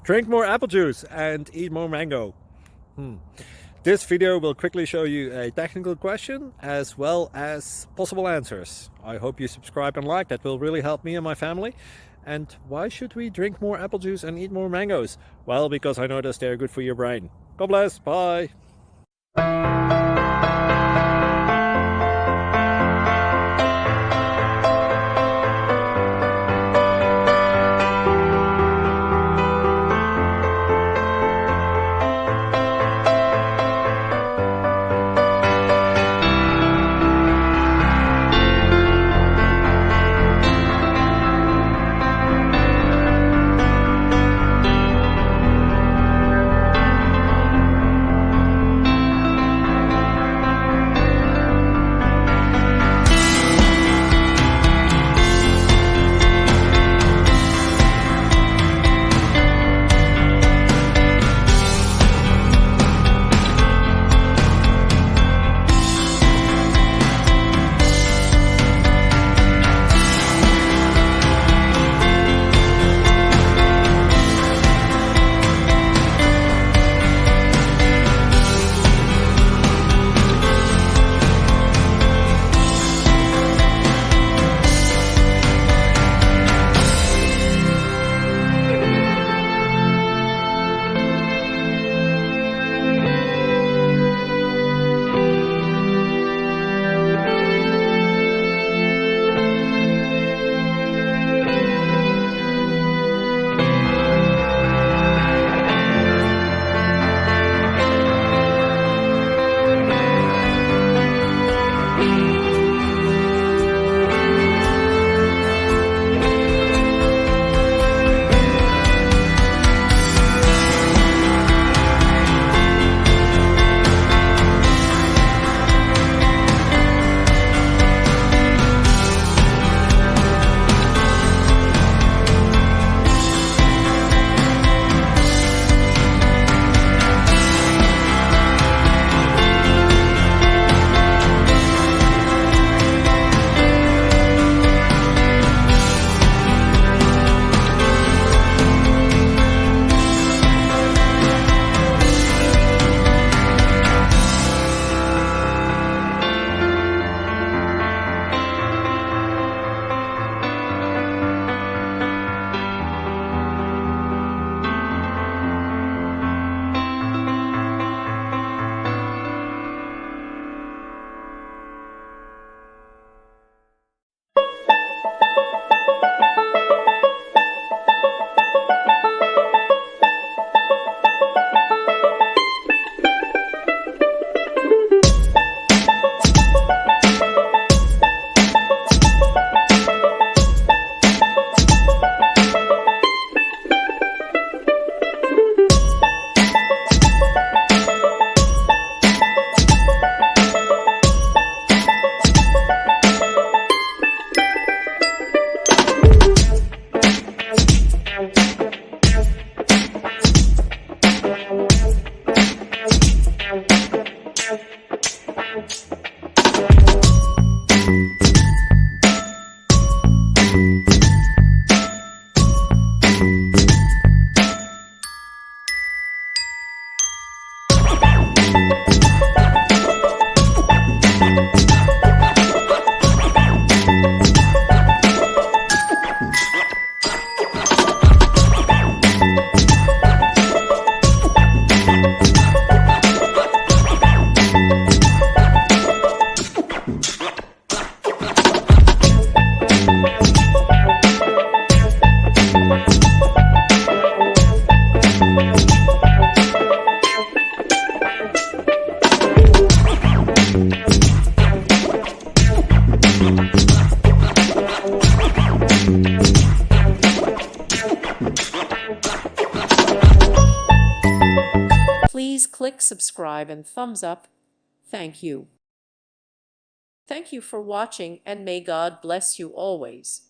Drink more apple juice and eat more mango. This video will quickly show you a technical question as well as possible answers. I hope you subscribe and like, that will really help me and my family. And why should we drink more apple juice and eat more mangoes? Well, because I noticed they're good for your brain. God bless, bye! Please click subscribe and thumbs up. Thank you. Thank you for watching, and may God bless you always.